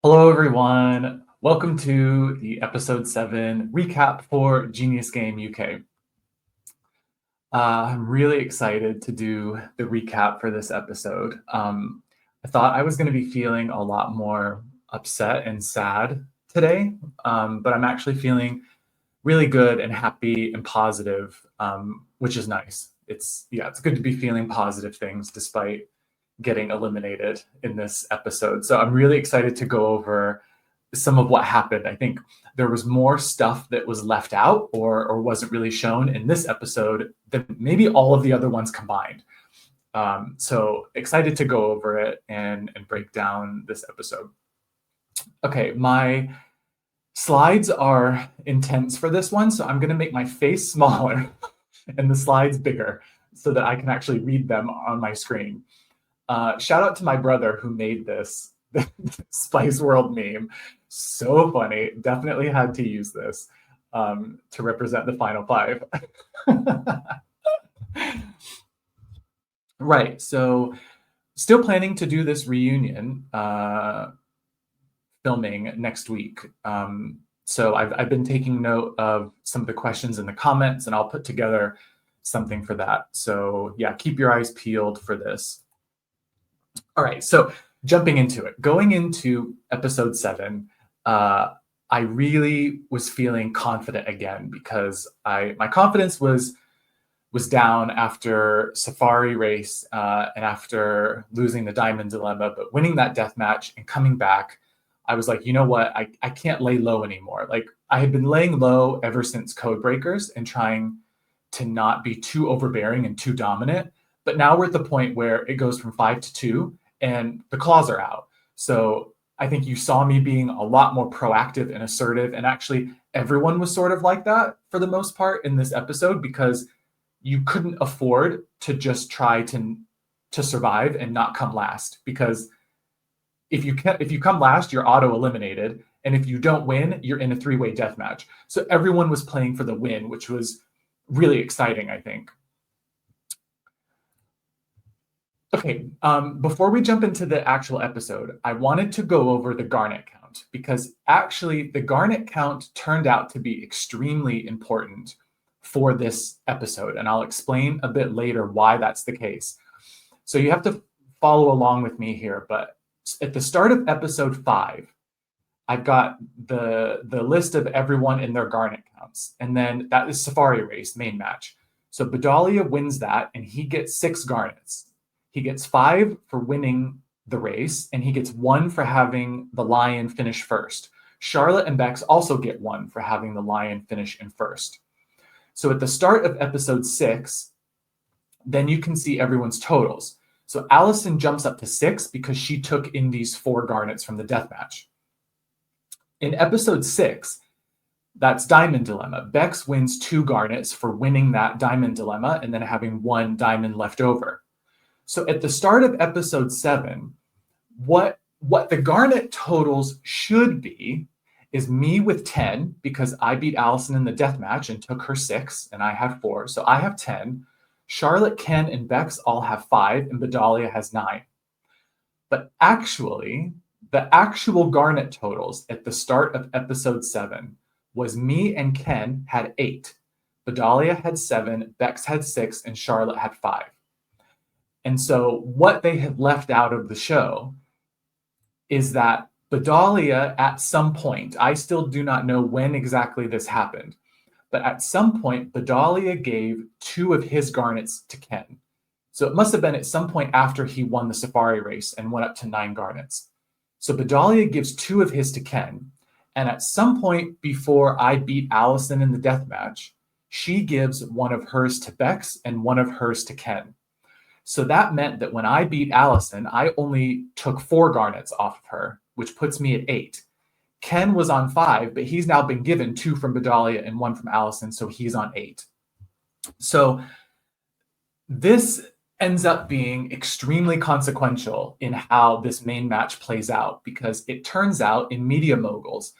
Hello, everyone. Welcome to the episode 7 recap for Genius Game UK. I'm really excited to do the recap for this episode. I thought I was going to be feeling a lot more upset and sad today, but I'm actually feeling really good and happy and positive, which is nice. It's good to be feeling positive things despite getting eliminated in this episode. So I'm really excited to go over some of what happened. I think there was more stuff that was left out or wasn't really shown in this episode than maybe all of the other ones combined. So excited to go over it and break down this episode. Okay, my slides are intense for this one, so I'm going to make my face smaller and the slides bigger so that I can actually read them on my screen. Shout out to my brother who made this Spice World meme. So funny. Definitely had to use this to represent the final five. Right. So still planning to do this reunion filming next week. So I've been taking note of some of the questions in the comments, and I'll put together something for that. So yeah, keep your eyes peeled for this. All right, so jumping into it, going into episode 7, I really was feeling confident again because my confidence was down after Safari Race and after losing the Diamond Dilemma, but winning that death match and coming back, I was like, you know what, I can't lay low anymore. Like I had been laying low ever since Code Breakers and trying to not be too overbearing and too dominant. But now we're at the point where it goes from 5 to 2 and the claws are out. So I think you saw me being a lot more proactive and assertive. And actually, everyone was sort of like that for the most part in this episode because you couldn't afford to just try to survive and not come last. Because if you come last, you're auto eliminated. And if you don't win, you're in a 3-way death match. So everyone was playing for the win, which was really exciting, I think. Okay, before we jump into the actual episode, I wanted to go over the Garnet count because actually the Garnet count turned out to be extremely important for this episode, and I'll explain a bit later why that's the case. So you have to follow along with me here, but at the start of episode 5, I've got the list of everyone in their Garnet counts, and then that is Safari Race, main match. So Bedalia wins that, and he gets 6 Garnets. He gets 5 for winning the race, and he gets 1 for having the Lion finish first. Charlotte and Bex also get 1 for having the Lion finish in first. So at the start of episode 6, then you can see everyone's totals. So Allison jumps up to 6 because she took Indy's 4 Garnets from the deathmatch. In episode 6, that's Diamond Dilemma. Bex wins 2 Garnets for winning that Diamond Dilemma and then having 1 Diamond left over. So at the start of episode 7, what the Garnet totals should be is me with 10 because I beat Allison in the death match and took her 6 and I have 4. So I have 10. Charlotte, Ken, and Bex all have 5 and Bedalia has 9. But actually, the actual Garnet totals at the start of episode 7 was me and Ken had 8. Bedalia had 7, Bex had 6, and Charlotte had 5. And so what they had left out of the show is that Bedalia, at some point, I still do not know when exactly this happened, but at some point, Bedalia gave 2 of his Garnets to Ken. So it must have been at some point after he won the Safari Race and went up to 9 Garnets. So Bedalia gives 2 of his to Ken. And at some point before I beat Allison in the death match, she gives 1 of hers to Bex and 1 of hers to Ken. So that meant that when I beat Allison, I only took 4 Garnets off of her, which puts me at 8. Ken was on 5, but he's now been given 2 from Bedalia and 1 from Allison, so he's on 8. So this ends up being extremely consequential in how this main match plays out, because it turns out in Media Moguls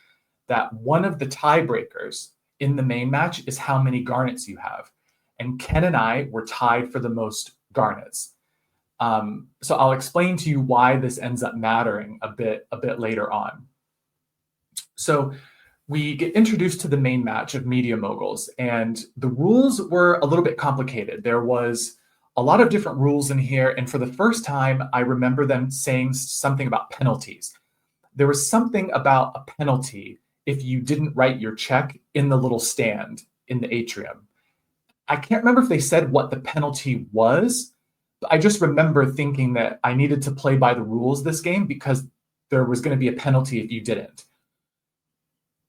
that one of the tiebreakers in the main match is how many Garnets you have. And Ken and I were tied for the most Garnets. So I'll explain to you why this ends up mattering a bit later on. So we get introduced to the main match of Media Moguls, and the rules were a little bit complicated. There was a lot of different rules in here, and for the first time, I remember them saying something about penalties. There was something about a penalty if you didn't write your check in the little stand in the atrium. I can't remember if they said what the penalty was, but I just remember thinking that I needed to play by the rules this game because there was going to be a penalty if you didn't.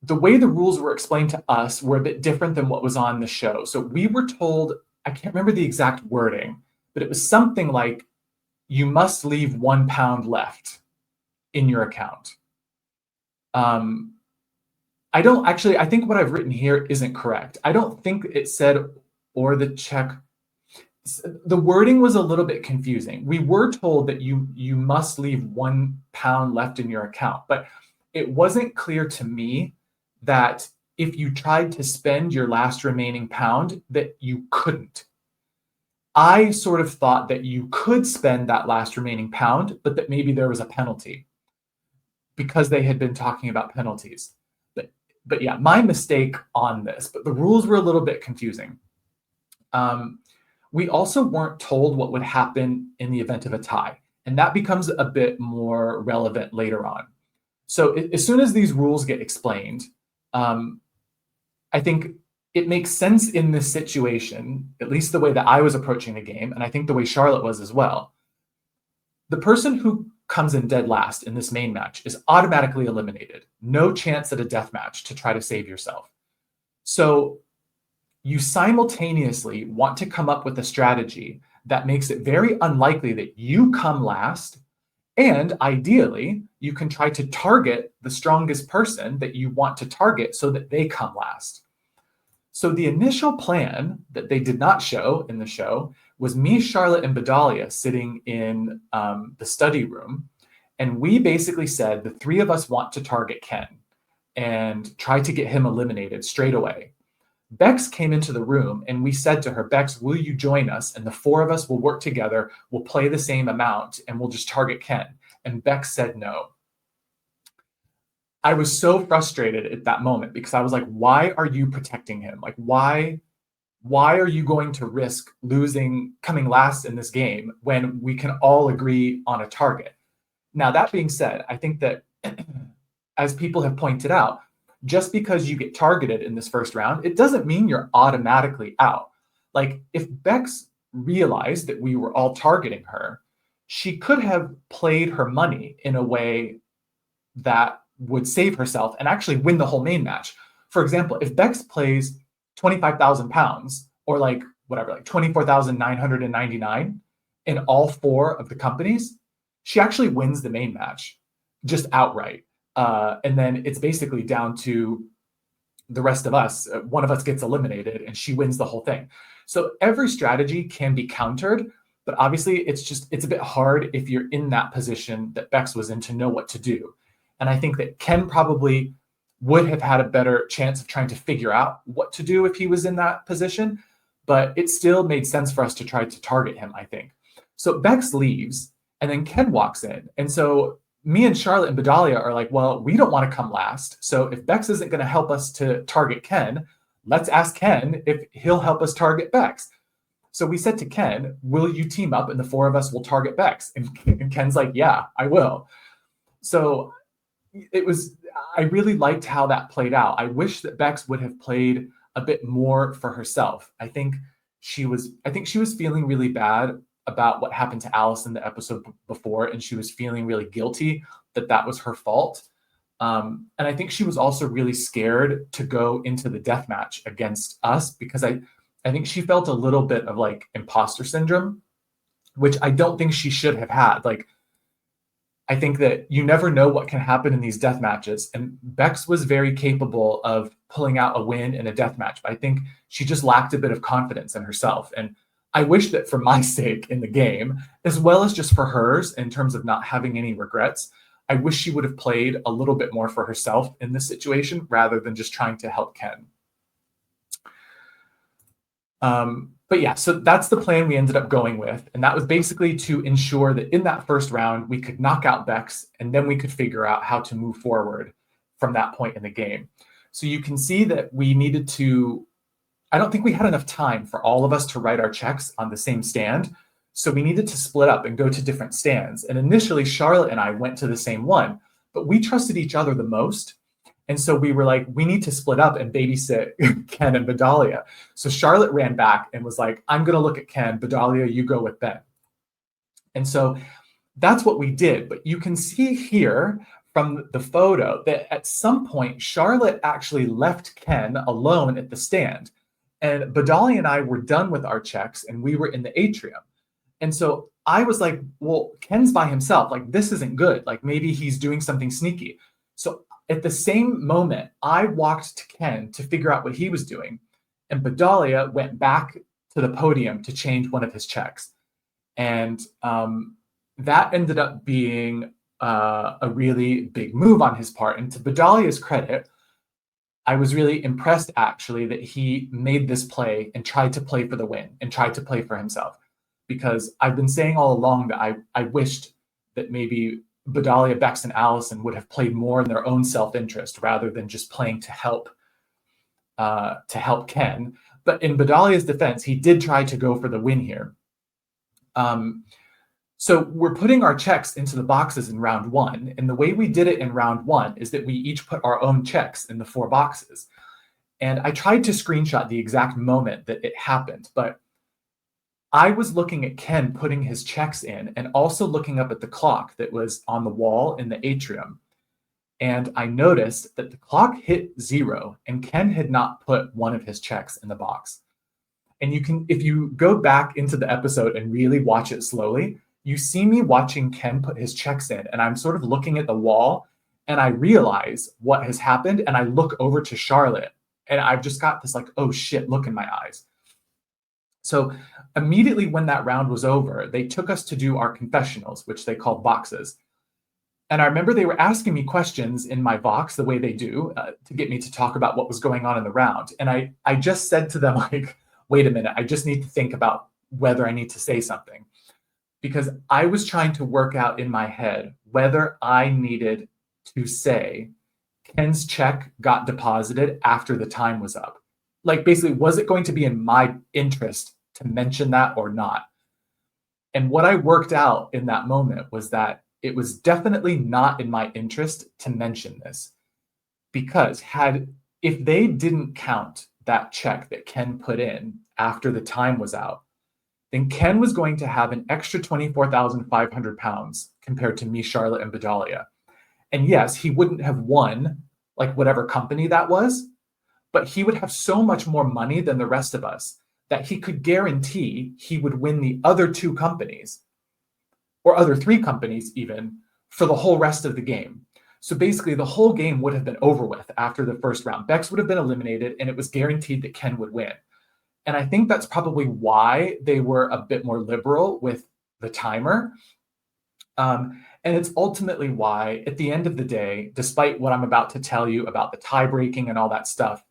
The way the rules were explained to us were a bit different than what was on the show. So we were told, I can't remember the exact wording, but it was something like, you must leave £1 left in your account. I think what I've written here isn't correct. I don't think it said, or the check. The wording was a little bit confusing. We were told that you must leave £1 left in your account, but it wasn't clear to me that if you tried to spend your last remaining pound, that you couldn't. I sort of thought that you could spend that last remaining pound, but that maybe there was a penalty because they had been talking about penalties. But yeah, my mistake on this, but the rules were a little bit confusing. We also weren't told what would happen in the event of a tie, and that becomes a bit more relevant later on. So as soon as these rules get explained, I think it makes sense in this situation, at least the way that I was approaching the game, and I think the way Charlotte was as well. The person who comes in dead last in this main match is automatically eliminated. No chance at a death match to try to save yourself. So you simultaneously want to come up with a strategy that makes it very unlikely that you come last, and ideally, you can try to target the strongest person that you want to target so that they come last. So the initial plan that they did not show in the show was me, Charlotte, and Bedalia sitting in the study room. And we basically said the three of us want to target Ken and try to get him eliminated straight away. Bex came into the room and we said to her, Bex, will you join us? And the four of us will work together. We'll play the same amount and we'll just target Ken. And Bex said no. I was so frustrated at that moment because I was like, why are you protecting him? Like, why are you going to risk coming last in this game when we can all agree on a target? Now, that being said, I think that as people have pointed out, just because you get targeted in this first round, it doesn't mean you're automatically out. Like, if Bex realized that we were all targeting her, she could have played her money in a way that would save herself and actually win the whole main match. For example, if Bex plays £25,000 or like 24,999 in all four of the companies, she actually wins the main match just outright. And then it's basically down to the rest of us. One of us gets eliminated and she wins the whole thing. So every strategy can be countered, but obviously it's a bit hard if you're in that position that Bex was in to know what to do. And I think that Ken probably would have had a better chance of trying to figure out what to do if he was in that position, but it still made sense for us to try to target him, I think. So Bex leaves and then Ken walks in. And so me and Charlotte and Bedalia are like, well, we don't want to come last. So if Bex isn't going to help us to target Ken, let's ask Ken if he'll help us target Bex. So we said to Ken, will you team up and the four of us will target Bex? And Ken's like, yeah, I will. So I really liked how that played out. I wish that Bex would have played a bit more for herself. I think she was feeling really bad about what happened to Alice in the episode before, and she was feeling really guilty that was her fault. And I think she was also really scared to go into the death match against us because I think she felt a little bit of like imposter syndrome, which I don't think she should have had. Like, I think that you never know what can happen in these death matches. And Bex was very capable of pulling out a win in a death match. But I think she just lacked a bit of confidence in herself. And I wish that for my sake in the game, as well as just for hers in terms of not having any regrets, I wish she would have played a little bit more for herself in this situation rather than just trying to help Ken. but yeah, so that's the plan we ended up going with. And that was basically to ensure that in that first round, we could knock out Bex, and then we could figure out how to move forward from that point in the game. So you can see that we needed to, I don't think we had enough time for all of us to write our checks on the same stand. So we needed to split up and go to different stands. And initially, Charlotte and I went to the same one, but we trusted each other the most. And so we were like, we need to split up and babysit Ken and Bedalia. So Charlotte ran back and was like, I'm going to look at Ken. Bedalia, you go with Ben. And so that's what we did. But you can see here from the photo that at some point, Charlotte actually left Ken alone at the stand. And Bedalia and I were done with our checks, and we were in the atrium. And so I was like, well, Ken's by himself. Like, this isn't good. Like, maybe he's doing something sneaky. So at the same moment, I walked to Ken to figure out what he was doing. And Bedalia went back to the podium to change one of his checks. And that ended up being a really big move on his part. And to Bedalia's credit, I was really impressed, actually, that he made this play and tried to play for the win and tried to play for himself. Because I've been saying all along that I wished that maybe Bedalia, Bex, and Allison would have played more in their own self-interest rather than just playing to help Ken. But in Bedalia's defense, he did try to go for the win here. So we're putting our checks into the boxes in round one. And the way we did it in round one is that we each put our own checks in the 4 boxes. And I tried to screenshot the exact moment that it happened, but I was looking at Ken putting his checks in and also looking up at the clock that was on the wall in the atrium. And I noticed that the clock hit 0 and Ken had not put one of his checks in the box. And you can, if you go back into the episode and really watch it slowly, you see me watching Ken put his checks in, and I'm sort of looking at the wall, and I realize what has happened, and I look over to Charlotte, and I've just got this like, oh shit, look in my eyes. So immediately when that round was over, they took us to do our confessionals, which they called boxes. And I remember they were asking me questions in my Vox, the way they do, to get me to talk about what was going on in the round. And I just said to them, like, wait a minute, I just need to think about whether I need to say something. Because I was trying to work out in my head whether I needed to say Ken's check got deposited after the time was up. Like, basically, was it going to be in my interest to mention that or not? And what I worked out in that moment was that it was definitely not in my interest to mention this, because if they didn't count that check that Ken put in after the time was out, then Ken was going to have an extra 24,500 pounds compared to me, Charlotte, and Bedalia. And yes, he wouldn't have won like whatever company that was, but he would have so much more money than the rest of us that he could guarantee he would win the other 2 companies, or other 3 companies even, for the whole rest of the game. So basically, the whole game would have been over with after the first round. Bex would have been eliminated, and it was guaranteed that Ken would win. And I think that's probably why they were a bit more liberal with the timer. And it's ultimately why, at the end of the day, despite what I'm about to tell you about the tie breaking and all that stuff,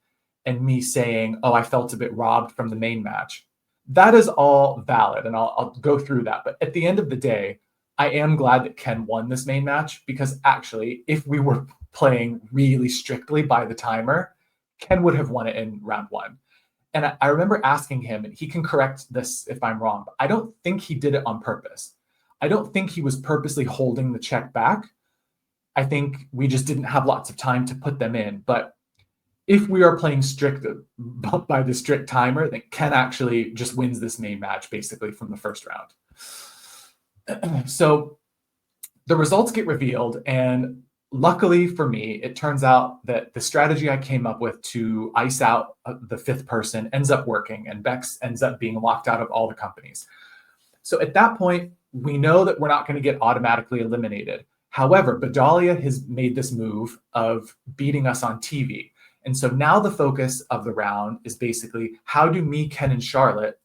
and me saying, oh, I felt a bit robbed from the main match, that is all valid, and I'll go through that. But at the end of the day, I am glad that Ken won this main match, because actually, if we were playing really strictly by the timer, Ken would have won it in round 1. And I remember asking him, and he can correct this if I'm wrong, but I don't think he did it on purpose. I don't think he was purposely holding the check back. I think we just didn't have lots of time to put them in. But if we are playing strict by the strict timer, then Ken actually just wins this main match basically from the first round. So the results get revealed, and luckily for me, it turns out that the strategy I came up with to ice out the 5th person ends up working, and Bex ends up being locked out of all the companies. So at that point, we know that we're not going to get automatically eliminated. However, Bedalia has made this move of beating us on TV. And so now the focus of the round is basically, how do me, Ken, and Charlotte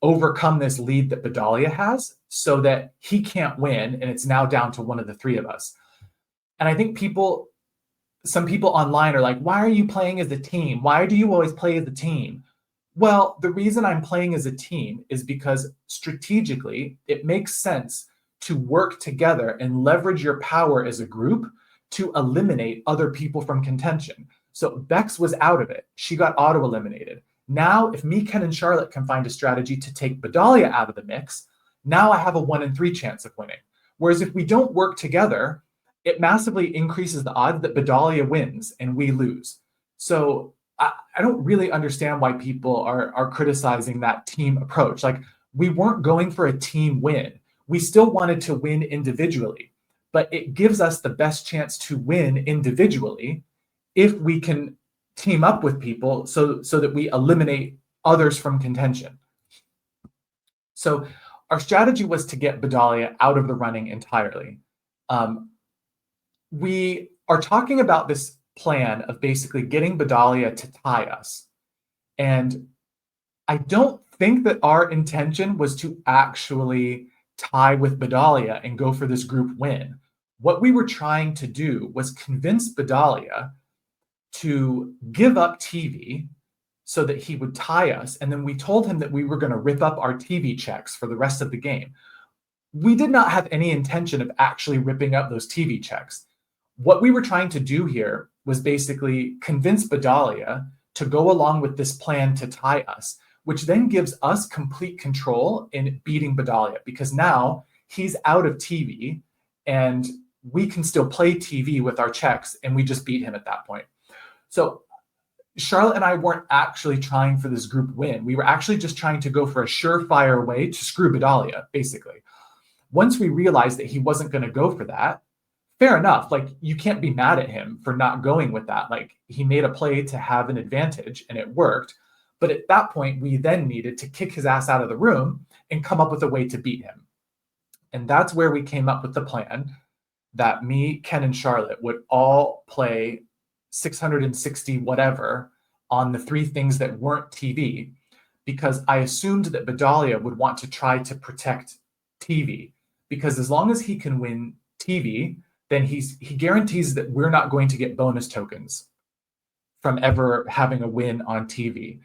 overcome this lead that Bedalia has so that he can't win, and it's now down to one of the 3 of us. And I think some people online are like, why are you playing as a team? Why do you always play as a team? Well, the reason I'm playing as a team is because strategically, it makes sense to work together and leverage your power as a group to eliminate other people from contention. So Bex was out of it. She got auto eliminated. Now, if me, Ken, and Charlotte can find a strategy to take Bedalia out of the mix, now I have a 1 in 3 chance of winning. Whereas if we don't work together, it massively increases the odds that Bedalia wins and we lose. So I don't really understand why people are criticizing that team approach. Like, we weren't going for a team win. We still wanted to win individually, but it gives us the best chance to win individually if we can team up with people so that we eliminate others from contention. So our strategy was to get Bedalia out of the running entirely. We are talking about this plan of basically getting Bedalia to tie us. And I don't think that our intention was to actually tie with Bedalia and go for this group win. What we were trying to do was convince Bedalia to give up TV so that he would tie us. And then we told him that we were going to rip up our TV checks for the rest of the game. We did not have any intention of actually ripping up those TV checks. What we were trying to do here was basically convince Bedalia to go along with this plan to tie us, which then gives us complete control in beating Bedalia, because now he's out of TV and we can still play TV with our checks, and we just beat him at that point. So Charlotte and I weren't actually trying for this group win. We were actually just trying to go for a surefire way to screw Bedalia, basically. Once we realized that he wasn't going to go for that, fair enough. Like, you can't be mad at him for not going with that. Like, he made a play to have an advantage and it worked. But at that point, we then needed to kick his ass out of the room and come up with a way to beat him. And that's where we came up with the plan that me, Ken, and Charlotte would all play 660 whatever on the 3 things that weren't TV, because I assumed that Bedalia would want to try to protect TV, because as long as he can win TV, then he guarantees that we're not going to get bonus tokens from ever having a win on TV.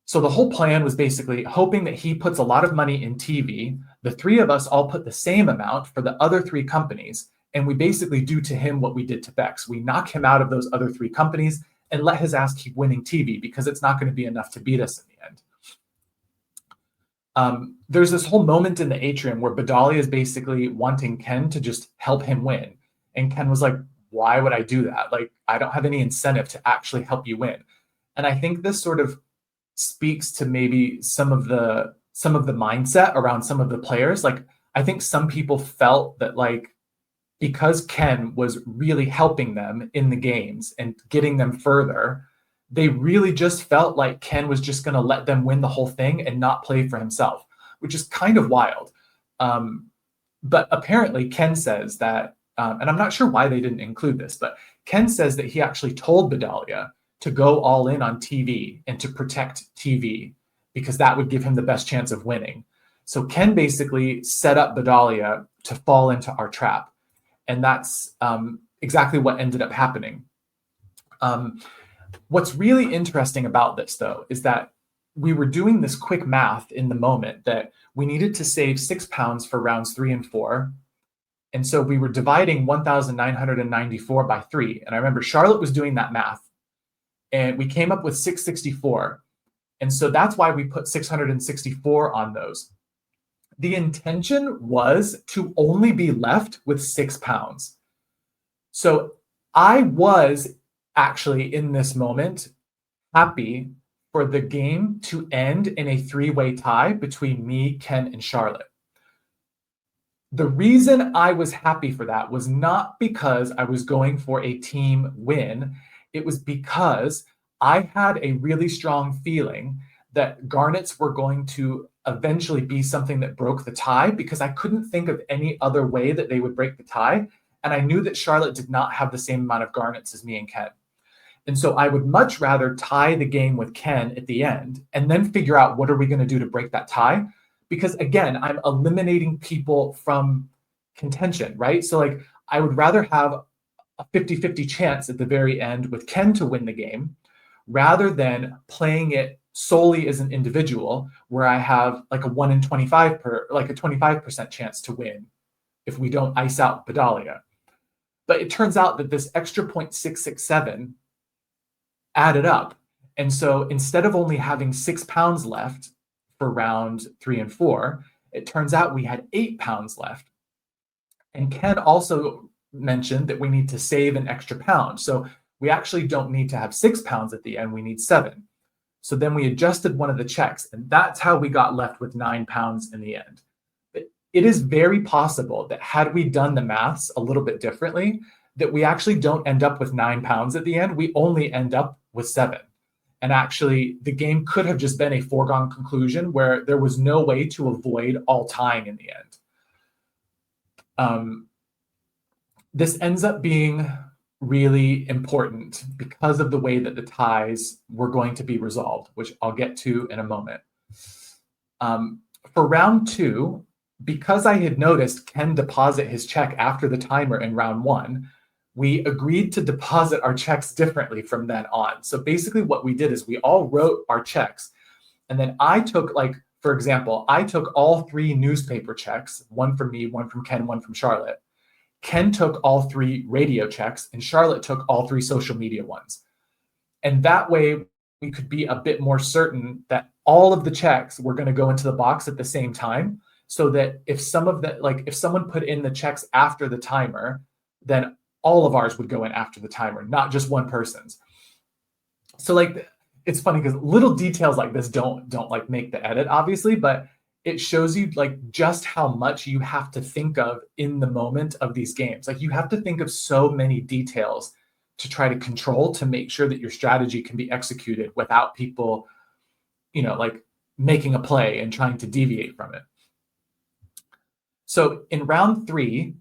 So the whole plan was basically hoping that he puts a lot of money in TV. The 3 of us all put the same amount for the other 3 companies, and we basically do to him what we did to Bex. We knock him out of those other 3 companies and let his ass keep winning TV, because it's not going to be enough to beat us in the end. There's this whole moment in the atrium where Bedalia is basically wanting Ken to just help him win. And Ken was like, why would I do that? Like, I don't have any incentive to actually help you win. And I think this sort of speaks to maybe some of the mindset around some of the players. Like, I think some people felt that, like, because Ken was really helping them in the games and getting them further, they really just felt like Ken was just going to let them win the whole thing and not play for himself, which is kind of wild. But apparently Ken says that, and I'm not sure why they didn't include this, but Ken says that he actually told Bedalia to go all in on TV and to protect TV, because that would give him the best chance of winning. So Ken basically set up Bedalia to fall into our trap. And that's exactly what ended up happening. What's really interesting about this, though, is that we were doing this quick math in the moment that we needed to save £6 for rounds 3 and 4. And so we were dividing 1,994 by 3. And I remember Charlotte was doing that math, and we came up with 664. And so that's why we put 664 on those. The intention was to only be left with £6. So I was actually, in this moment, happy for the game to end in a 3-way tie between me, Ken, and Charlotte. The reason I was happy for that was not because I was going for a team win. It was because I had a really strong feeling that Garnets were going to eventually be something that broke the tie, because I couldn't think of any other way that they would break the tie. And I knew that Charlotte did not have the same amount of Garnets as me and Ken. And so I would much rather tie the game with Ken at the end and then figure out what are we going to do to break that tie. Because again, I'm eliminating people from contention, right? So like, I would rather have a 50-50 chance at the very end with Ken to win the game rather than playing it solely as an individual, where I have like a 1 in 25 like a 25% chance to win if we don't ice out Bedalia. But it turns out that this extra 0.667 added up. And so instead of only having 6 pounds left for round 3 and 4, it turns out we had 8 pounds left. And Ken also mentioned that we need to save an extra pound. So we actually don't need to have 6 pounds at the end, we need 7. So then we adjusted one of the checks, and that's how we got left with 9 pounds in the end. It is very possible that had we done the maths a little bit differently, that we actually don't end up with 9 pounds at the end. We only end up with 7. And actually, the game could have just been a foregone conclusion where there was no way to avoid all tying in the end. This ends up being really important because of the way that the ties were going to be resolved, which I'll get to in a moment. For round 2, because I had noticed Ken deposit his check after the timer in round 1, we agreed to deposit our checks differently from then on. So basically what we did is we all wrote our checks. And then I took, like, for example, I took all 3 newspaper checks, one from me, one from Ken, one from Charlotte. Ken took all 3 radio checks, and Charlotte took all 3 social media ones. And that way we could be a bit more certain that all of the checks were going to go into the box at the same time, so that if if someone put in the checks after the timer, then all of ours would go in after the timer, not just one person's. So like, it's funny because little details like this don't like make the edit, obviously, but it shows you like just how much you have to think of in the moment of these games. Like, you have to think of so many details to try to control, to make sure that your strategy can be executed without people, like making a play and trying to deviate from it. So in round 3,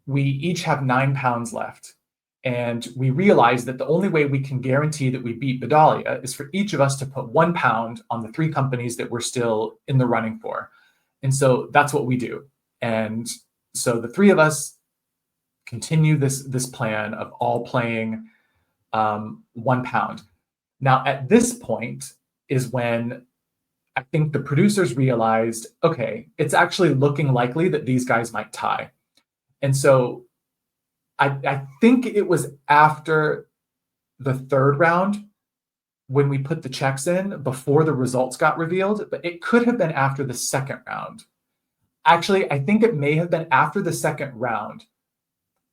we each have 9 pounds left. And we realize that the only way we can guarantee that we beat Bedalia is for each of us to put 1 pound on the 3 companies that we're still in the running for. And so that's what we do. And so the 3 of us continue this plan of all playing 1 pound. Now, at this point is when I think the producers realized, okay, it's actually looking likely that these guys might tie. And so I think it was after the 3rd round when we put the checks in before the results got revealed, but it could have been after the 2nd round. Actually, I think it may have been after the 2nd round,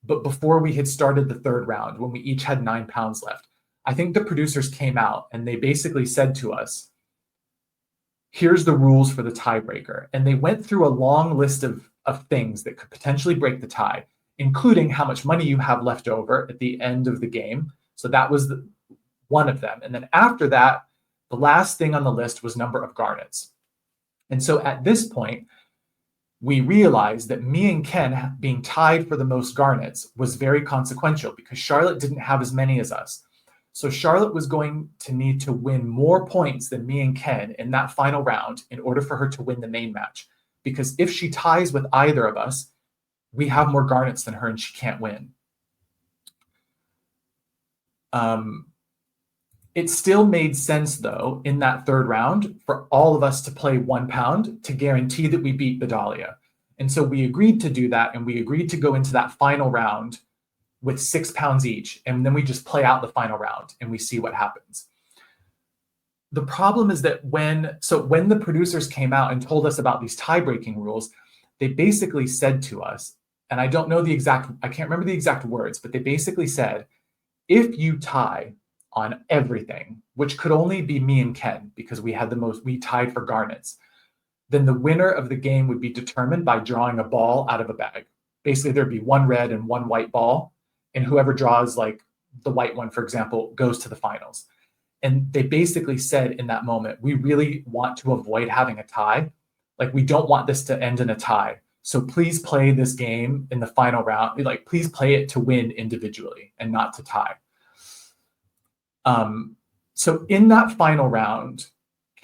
but before we had started the 3rd round, when we each had 9 pounds left. I think the producers came out and they basically said to us, here's the rules for the tiebreaker. And they went through a long list of things that could potentially break the tie, including how much money you have left over at the end of the game. So that was one of them. And then after that, the last thing on the list was number of garnets. And so at this point, we realized that me and Ken being tied for the most garnets was very consequential because Charlotte didn't have as many as us. So Charlotte was going to need to win more points than me and Ken in that final round in order for her to win the main match. Because if she ties with either of us, we have more garnets than her and she can't win. It still made sense, though, in that 3rd round for all of us to play 1 pound to guarantee that we beat Bedalia. And so we agreed to do that, and we agreed to go into that final round with 6 pounds each, and then we just play out the final round and we see what happens. The problem is that when the producers came out and told us about these tie-breaking rules, they basically said to us, and I can't remember the exact words, but they basically said, if you tie on everything, which could only be me and Ken because we tied for garnets, then the winner of the game would be determined by drawing a ball out of a bag. Basically, there'd be 1 red and 1 white ball, and whoever draws like the white one, for example, goes to the finals. And they basically said in that moment, we really want to avoid having a tie. Like, we don't want this to end in a tie. So please play this game in the final round. Like, please play it to win individually and not to tie. So in that final round,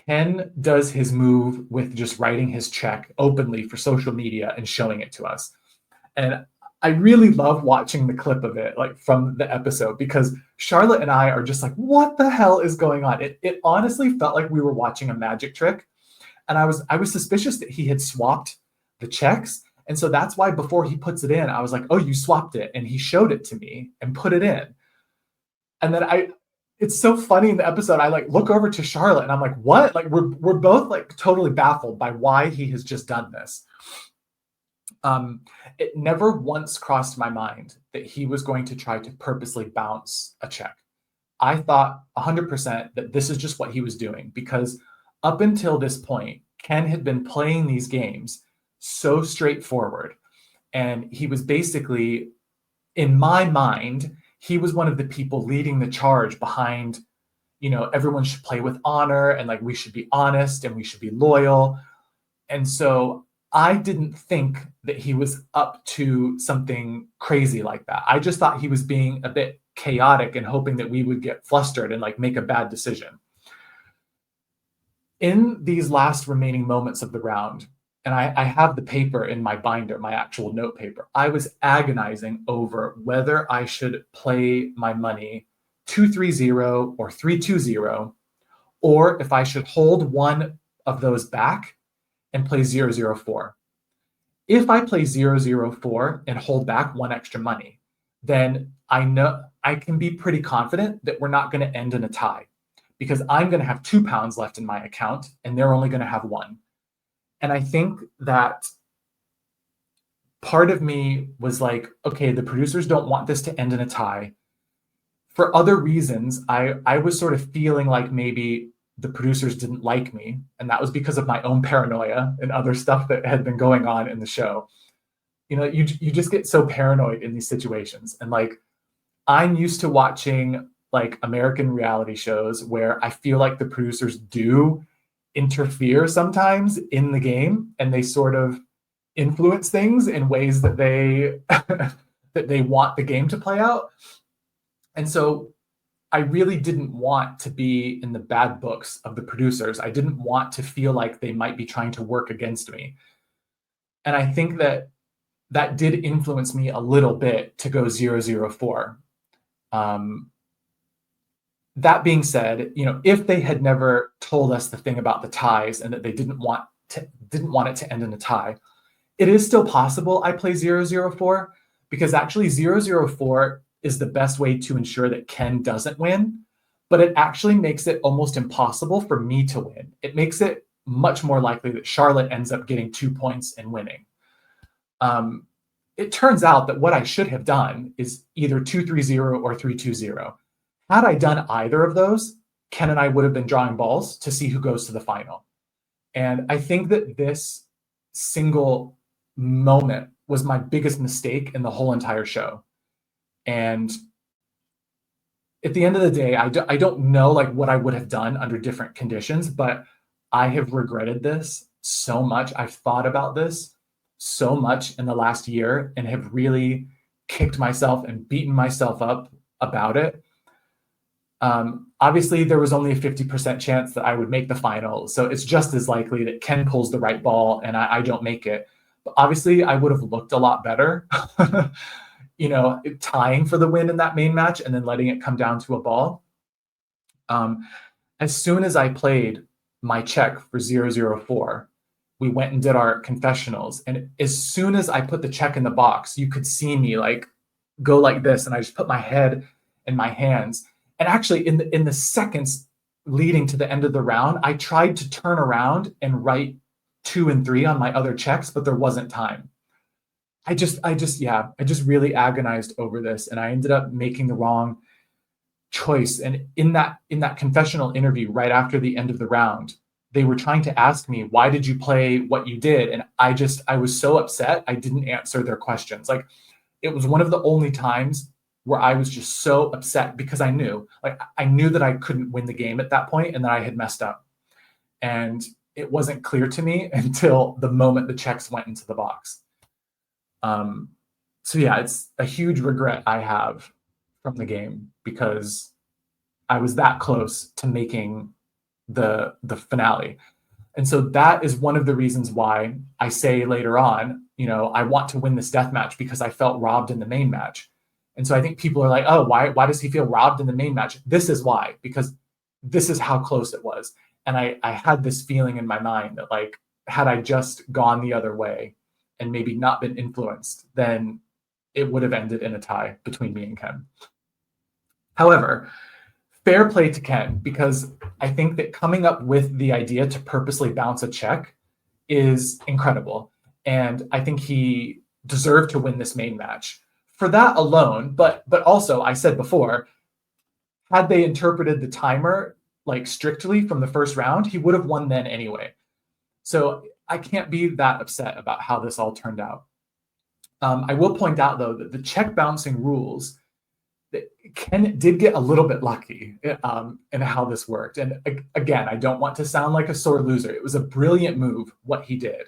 Ken does his move with just writing his check openly for social media and showing it to us. And I really love watching the clip of it, like from the episode, because Charlotte and I are just like, what the hell is going on? It honestly felt like we were watching a magic trick. And I was suspicious that he had swapped the checks. And so that's why before he puts it in, I was like, oh, you swapped it. And he showed it to me and put it in. And then it's so funny in the episode. I like look over to Charlotte and I'm like, what? Like we're both like totally baffled by why he has just done this. It never once crossed my mind that he was going to try to purposely bounce a check. I thought 100% that this is just what he was doing, because up until this point, Ken had been playing these games so straightforward. And he was basically, in my mind, he was one of the people leading the charge behind, everyone should play with honor and like we should be honest and we should be loyal. And so I didn't think that he was up to something crazy like that. I just thought he was being a bit chaotic and hoping that we would get flustered and like make a bad decision. In these last remaining moments of the round, and I have the paper in my binder, my actual note paper, I was agonizing over whether I should play my money 2-3-0 or 3-2-0, or if I should hold one of those back and play 0-0-4. If I play 0-0-4 and hold back one extra money, then I know I can be pretty confident that we're not going to end in a tie, because I'm going to have £2 left in my account and they're only going to have one. And I think that part of me was like, okay, the producers don't want this to end in a tie. For other reasons, I was sort of feeling like maybe the producers didn't like me. And that was because of my own paranoia and other stuff that had been going on in the show. You just get so paranoid in these situations. And like, I'm used to watching like American reality shows where I feel like the producers do interfere sometimes in the game and they sort of influence things in ways that they that they want the game to play out. And so I really didn't want to be in the bad books of the producers. I didn't want to feel like they might be trying to work against me. And I think that did influence me a little bit to go 0-0-4. That being said, if they had never told us the thing about the ties and that they didn't want it to end in a tie, it is still possible I play 0-0-4, because actually 0-0-4 is the best way to ensure that Ken doesn't win, but it actually makes it almost impossible for me to win. It makes it much more likely that Charlotte ends up getting 2 points and winning. It turns out that what I should have done is either 2-3-0 or 3-2-0. Had I done either of those, Ken and I would have been drawing balls to see who goes to the final. And I think that this single moment was my biggest mistake in the whole entire show. And at the end of the day, I don't know like what I would have done under different conditions, but I have regretted this so much. I've thought about this so much in the last year and have really kicked myself and beaten myself up about it. Obviously, there was only a 50% chance that I would make the final, so it's just as likely that Ken pulls the right ball and I don't make it. But obviously, I would have looked a lot better, tying for the win in that main match and then letting it come down to a ball. As soon as I played my check for 0-0-4, we went and did our confessionals. And as soon as I put the check in the box, you could see me like go like this, and I just put my head in my hands. And actually, in the seconds leading to the end of the round, I tried to turn around and write 2 and 3 on my other checks, but there wasn't time. I just really agonized over this, and I ended up making the wrong choice. And in that confessional interview right after the end of the round, they were trying to ask me, why did you play what you did? And I was so upset, I didn't answer their questions. Like, it was one of the only times where I was just so upset, because I knew that I couldn't win the game at that point and that I had messed up. And it wasn't clear to me until the moment the checks went into the box. So yeah, it's a huge regret I have from the game, because I was that close to making the finale. And so that is one of the reasons why I say later on, I want to win this death match because I felt robbed in the main match. And so I think people are like, oh, why does he feel robbed in the main match? This is why, because this is how close it was. And I had this feeling in my mind that, like, had I just gone the other way and maybe not been influenced, then it would have ended in a tie between me and Ken. However, fair play to Ken, because I think that coming up with the idea to purposely bounce a check is incredible. And I think he deserved to win this main match for that alone. But also, I said before, had they interpreted the timer like strictly from the first round, he would have won then anyway. So I can't be that upset about how this all turned out. I will point out, though, that the check bouncing rules, that Ken did get a little bit lucky in how this worked. And again, I don't want to sound like a sore loser. It was a brilliant move, what he did.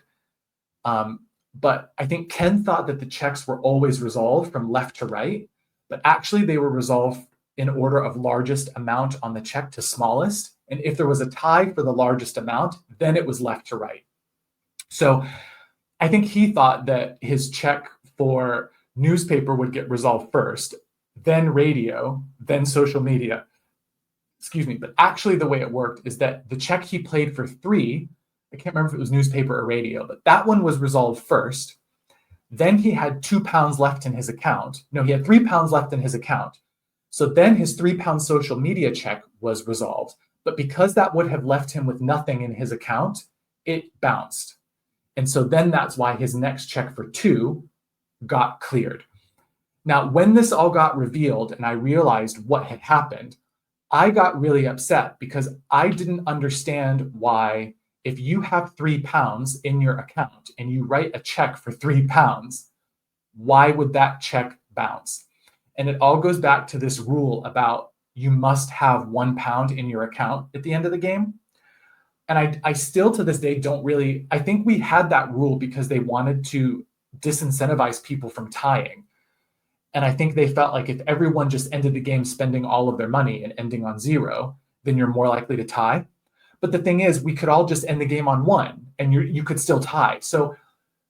But I think Ken thought that the checks were always resolved from left to right, but actually they were resolved in order of largest amount on the check to smallest. And if there was a tie for the largest amount, then it was left to right. So I think he thought that his check for newspaper would get resolved first, then radio, then social media. Excuse me. But actually the way it worked is that the check he played for 3, I can't remember if it was newspaper or radio, but that one was resolved first. Then he had £2 left in his account. No, he had £3 left in his account. So then his £3 social media check was resolved. But because that would have left him with nothing in his account, it bounced. And so then that's why his next check for 2 got cleared. Now, when this all got revealed and I realized what had happened, I got really upset because I didn't understand why, if you have £3 in your account and you write a check for £3, why would that check bounce? And it all goes back to this rule about you must have £1 in your account at the end of the game. And I still to this day don't really, I think we had that rule because they wanted to disincentivize people from tying. And I think they felt like if everyone just ended the game spending all of their money and ending on 0, then you're more likely to tie. But the thing is, we could all just end the game on 1 and you could still tie. So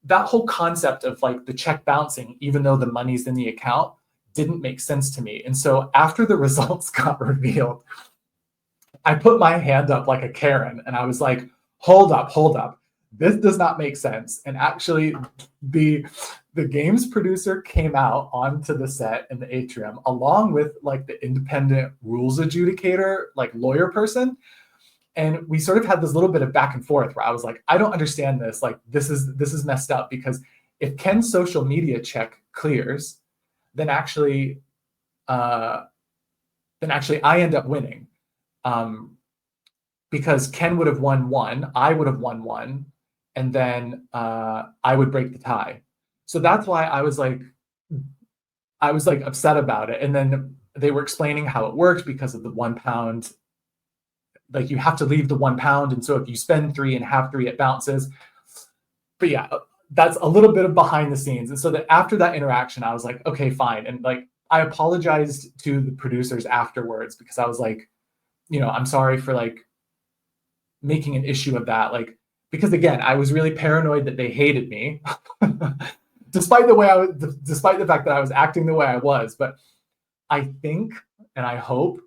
that whole concept of like the check bouncing, even though the money's in the account, didn't make sense to me. And so after the results got revealed, I put my hand up like a Karen and I was like, hold up. This does not make sense. And actually the games producer came out onto the set in the atrium along with like the independent rules adjudicator, like lawyer person. And we sort of had this little bit of back and forth where I was like, I don't understand this. Like, this is messed up, because if Ken's social media check clears, then actually I end up winning. Because Ken would have won 1, I would have won 1, and then I would break the tie. So that's why I was like upset about it. And then they were explaining how it worked because of the £1. Like, you have to leave the £1, and so if you spend 3 and have 3, it bounces. But yeah, that's a little bit of behind the scenes. And so that after that interaction, I was like, okay, fine. And like, I apologized to the producers afterwards because I was like, I'm sorry for like making an issue of that. Like, because again, I was really paranoid that they hated me, despite the fact that I was acting the way I was. But I think, and I hope,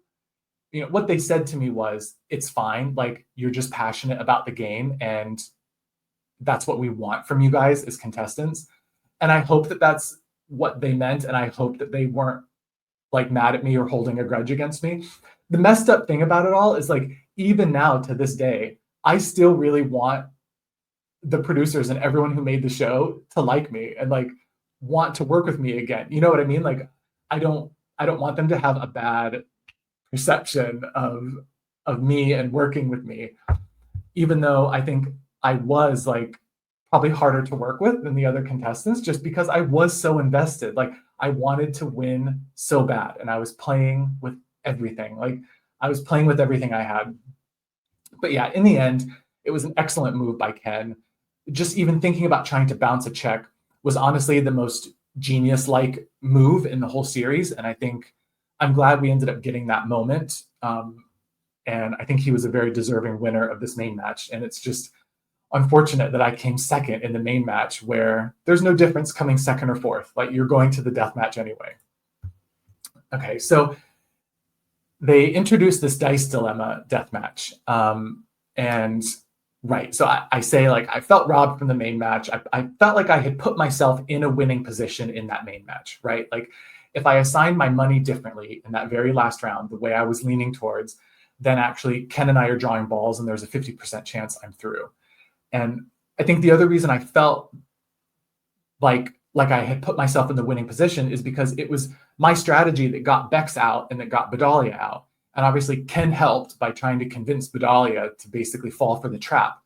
what they said to me was, it's fine. Like, you're just passionate about the game, and that's what we want from you guys as contestants. And I hope that that's what they meant. And I hope that they weren't like mad at me or holding a grudge against me. The messed up thing about it all is, like, even now to this day, I still really want the producers and everyone who made the show to like me and like want to work with me again. You know what I mean? Like, I don't want them to have a bad perception of me and working with me, even though I think I was like probably harder to work with than the other contestants, just because I was so invested. Like, I wanted to win so bad, and I was playing with everything. Like, I was playing with everything I had. But yeah, in the end, it was an excellent move by Ken. Just even thinking about trying to bounce a check was honestly the most genius-like move in the whole series. And I think I'm glad we ended up getting that moment. And I think he was a very deserving winner of this main match. And it's just unfortunate that I came second in the main match, where there's no difference coming second or fourth. Like, you're going to the death match anyway. Okay, so they introduced this dice dilemma death match. And right, so I say, like, I felt robbed from the main match. I felt like I had put myself in a winning position in that main match, right? Like, if I assigned my money differently in that very last round, the way I was leaning towards, then actually Ken and I are drawing balls and there's a 50% chance I'm through. And I think the other reason I felt like I had put myself in the winning position is because it was my strategy that got Bex out and that got Bedalia out. And obviously Ken helped by trying to convince Bedalia to basically fall for the trap.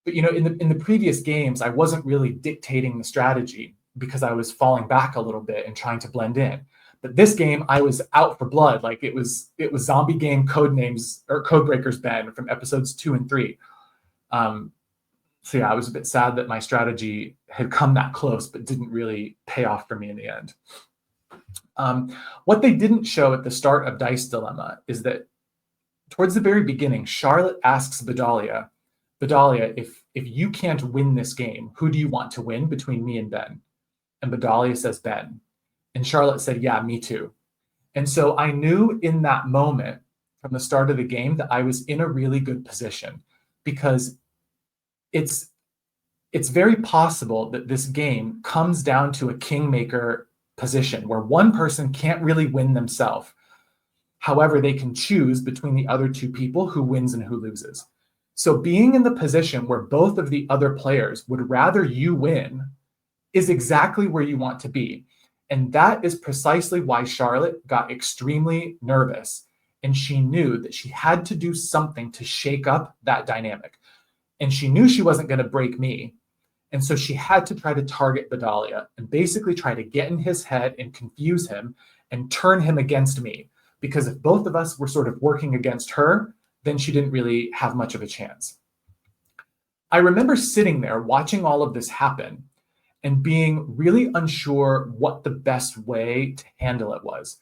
But in the previous games, I wasn't really dictating the strategy because I was falling back a little bit and trying to blend in. But this game, I was out for blood. Like, it was Zombie Game Codenames or Codebreakers Ben from episodes 2 and 3. So yeah, I was a bit sad that my strategy had come that close, but didn't really pay off for me in the end. What they didn't show at the start of Dice Dilemma is that towards the very beginning, Charlotte asks Bedalia, if you can't win this game, who do you want to win between me and Ben? And Bedalia says Ben. And Charlotte said, yeah, me too. And so I knew in that moment from the start of the game that I was in a really good position, because it's very possible that this game comes down to a kingmaker position where one person can't really win themselves. However, they can choose between the other two people who wins and who loses. So being in the position where both of the other players would rather you win is exactly where you want to be. And that is precisely why Charlotte got extremely nervous. And she knew that she had to do something to shake up that dynamic. And she knew she wasn't going to break me. And so she had to try to target Bedalia and basically try to get in his head and confuse him and turn him against me. Because if both of us were sort of working against her, then she didn't really have much of a chance. I remember sitting there watching all of this happen and being really unsure what the best way to handle it was.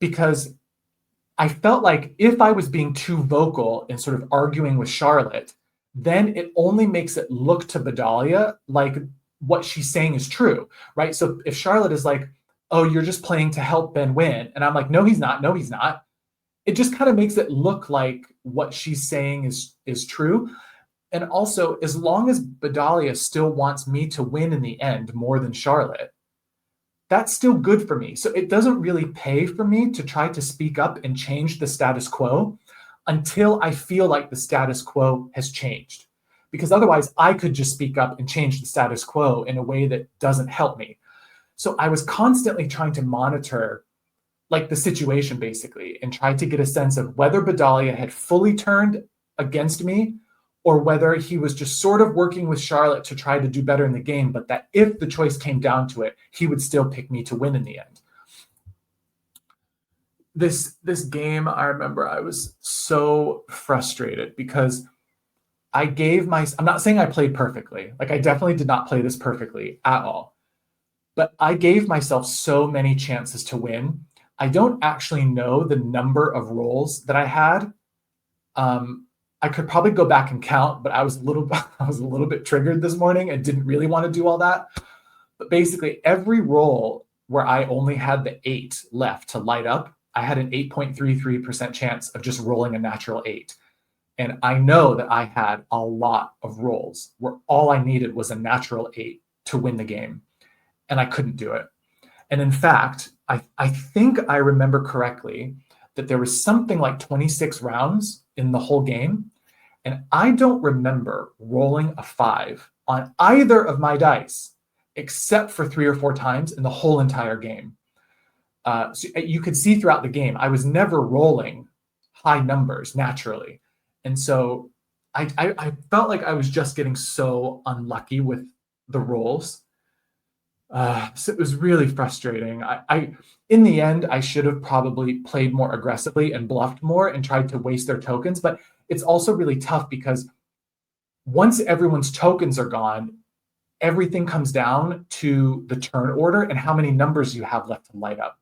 Because I felt like if I was being too vocal and sort of arguing with Charlotte, then it only makes it look to Bedalia like what she's saying is true, right? So if Charlotte is like, oh, you're just playing to help Ben win, and I'm like, no, he's not, it just kind of makes it look like what she's saying is true. And also, as long as Bedalia still wants me to win in the end more than Charlotte, that's still good for me. So it doesn't really pay for me to try to speak up and change the status quo until I feel like the status quo has changed. Because otherwise, I could just speak up and change the status quo in a way that doesn't help me. So I was constantly trying to monitor like the situation basically and try to get a sense of whether Bedalia had fully turned against me or whether he was just sort of working with Charlotte to try to do better in the game, but that if the choice came down to it, he would still pick me to win in the end. This game, I remember I was so frustrated because I'm not saying I played perfectly. Like, I definitely did not play this perfectly at all. But I gave myself so many chances to win. I don't actually know the number of rolls that I had. I could probably go back and count, but I was a little bit triggered this morning and didn't really want to do all that. But basically, every roll where I only had the 8 left to light up, I had an 8.33% chance of just rolling a natural 8. And I know that I had a lot of rolls where all I needed was a natural 8 to win the game. And I couldn't do it. And in fact, I think I remember correctly that there was something like 26 rounds in the whole game. And I don't remember rolling a 5 on either of my dice, except for 3 or 4 times in the whole entire game. So you could see throughout the game, I was never rolling high numbers naturally. And so I felt like I was just getting so unlucky with the rolls. So it was really frustrating. In the end, I should have probably played more aggressively and bluffed more and tried to waste their tokens. But it's also really tough because once everyone's tokens are gone, everything comes down to the turn order and how many numbers you have left to light up.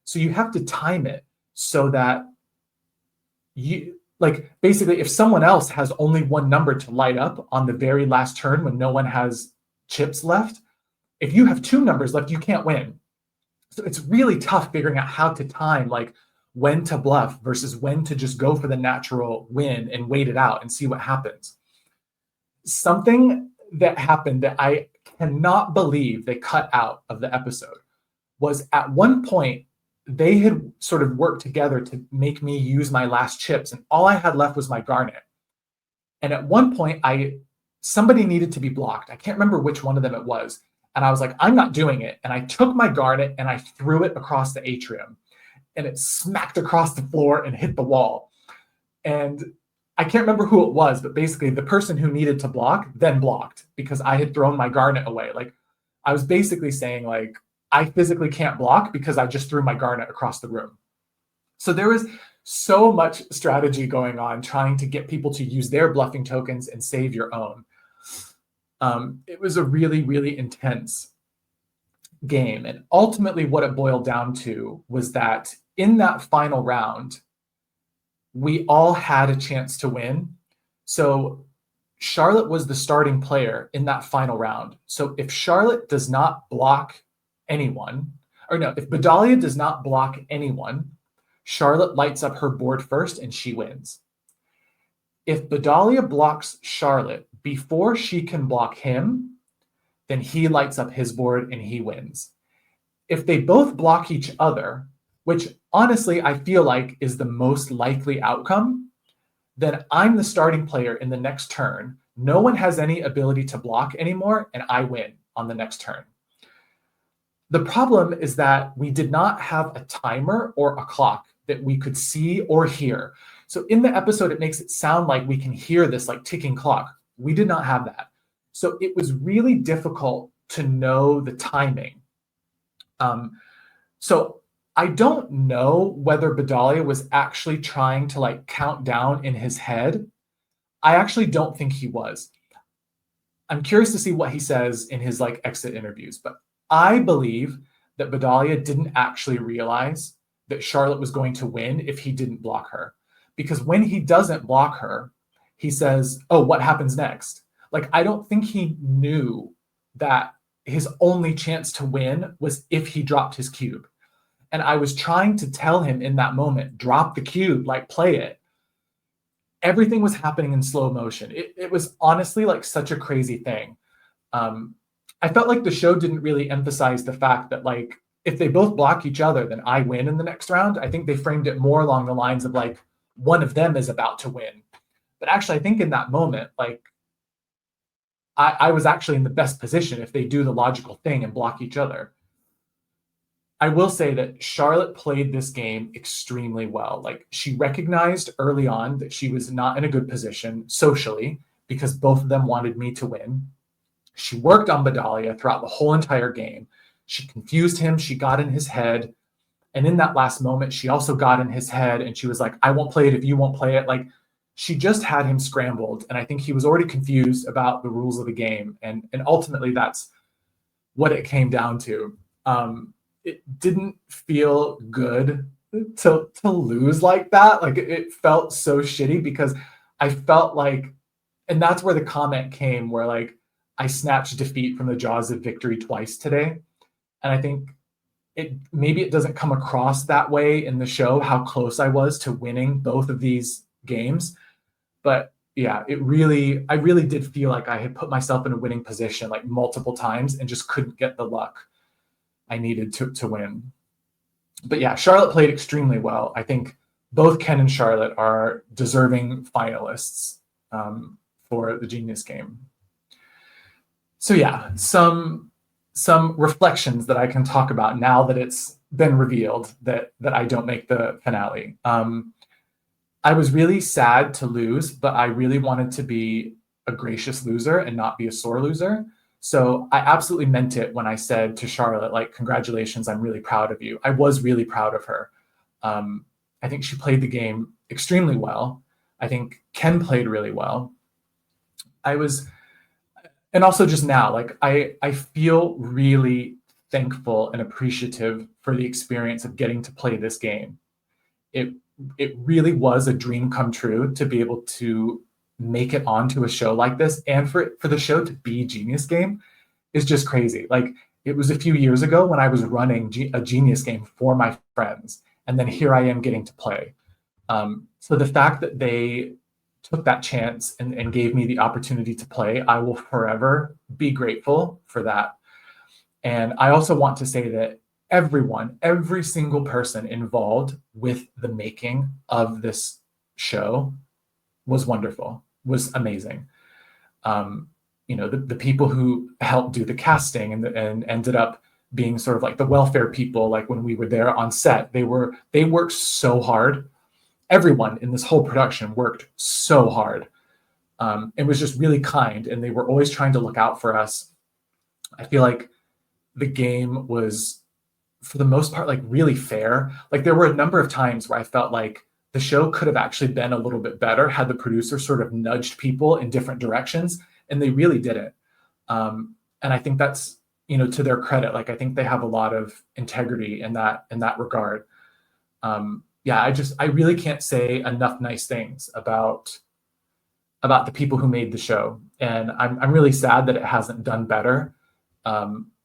So you have to time it so that like basically if someone else has only one number to light up on the very last turn when no one has chips left, if you have two numbers left, you can't win. So it's really tough figuring out how to time like when to bluff versus when to just go for the natural win and wait it out and see what happens. Something that happened that I cannot believe they cut out of the episode was at one point they had sort of worked together to make me use my last chips, and all I had left was my garnet. And at one point, somebody needed to be blocked. I can't remember which one of them it was. And I was like, I'm not doing it. And I took my garnet and I threw it across the atrium, and it smacked across the floor and hit the wall. And I can't remember who it was, but basically the person who needed to block then blocked because I had thrown my garnet away. Like I was basically saying like, I physically can't block because I just threw my garnet across the room. So there was so much strategy going on trying to get people to use their bluffing tokens and save your own. It was a really, really intense game. And ultimately what it boiled down to was that in that final round, we all had a chance to win. So Charlotte was the starting player in that final round. So if Charlotte does not block anyone, or no, if Bedalia does not block anyone, Charlotte lights up her board first and she wins. If Bedalia blocks Charlotte before she can block him, then he lights up his board and he wins. If they both block each other, which honestly I feel like is the most likely outcome, then I'm the starting player in the next turn. No one has any ability to block anymore, and I win on the next turn. The problem is that we did not have a timer or a clock that we could see or hear. So in the episode, it makes it sound like we can hear this like ticking clock. We did not have that. So it was really difficult to know the timing. So I don't know whether Bedalia was actually trying to like count down in his head. I actually don't think he was. I'm curious to see what he says in his like exit interviews, but I believe that Bedalia didn't actually realize that Charlotte was going to win if he didn't block her. Because when he doesn't block her, he says, oh, what happens next? Like, I don't think he knew that his only chance to win was if he dropped his cube. And I was trying to tell him in that moment, drop the cube, like play it. Everything was happening in slow motion. It was honestly like such a crazy thing. I felt like the show didn't really emphasize the fact that like, if they both block each other, then I win in the next round. I think they framed it more along the lines of like, one of them is about to win. But actually, I think in that moment, like, I was actually in the best position if they do the logical thing and block each other. I will say that Charlotte played this game extremely well. Like, she recognized early on that she was not in a good position socially because both of them wanted me to win. She worked on Bedalia throughout the whole entire game. She confused him. She got in his head. And in that last moment, she also got in his head and she was like, I won't play it if you won't play it. Like, she just had him scrambled. And I think he was already confused about the rules of the game. And ultimately, that's what it came down to. It didn't feel good to lose like that. Like, it felt so shitty because I felt like, and that's where the comment came where like, I snatched defeat from the jaws of victory twice today. And I think maybe it doesn't come across that way in the show, how close I was to winning both of these games. But yeah, I really did feel like I had put myself in a winning position like multiple times and just couldn't get the luck I needed to win. But yeah, Charlotte played extremely well. I think both Ken and Charlotte are deserving finalists for the Genius Game. So yeah, some reflections that I can talk about now that it's been revealed that I don't make the finale. I was really sad to lose, but I really wanted to be a gracious loser and not be a sore loser. So I absolutely meant it when I said to Charlotte, like, congratulations, I'm really proud of you. I was really proud of her. I think she played the game extremely well. I think Ken played really well. And also just now, like I feel really thankful and appreciative for the experience of getting to play this game. It it really was a dream come true to be able to make it onto a show like this, and for the show to be Genius Game is just crazy. Like, it was a few years ago when I was running a Genius Game for my friends, and then here I am getting to play. So the fact that they took that chance and gave me the opportunity to play, I will forever be grateful for that. And I also want to say that every single person involved with the making of this show was wonderful, was amazing. The people who helped do the casting and ended up being sort of like the welfare people, like when we were there on set, they worked so hard. Everyone in this whole production worked so hard. It was just really kind, and they were always trying to look out for us. I feel like the game was, for the most part, like really fair. Like, there were a number of times where I felt like the show could have actually been a little bit better had the producer sort of nudged people in different directions, and they really didn't. And I think that's, to their credit. Like, I think they have a lot of integrity in that regard. I really can't say enough nice things about the people who made the show, and I'm really sad that it hasn't done better.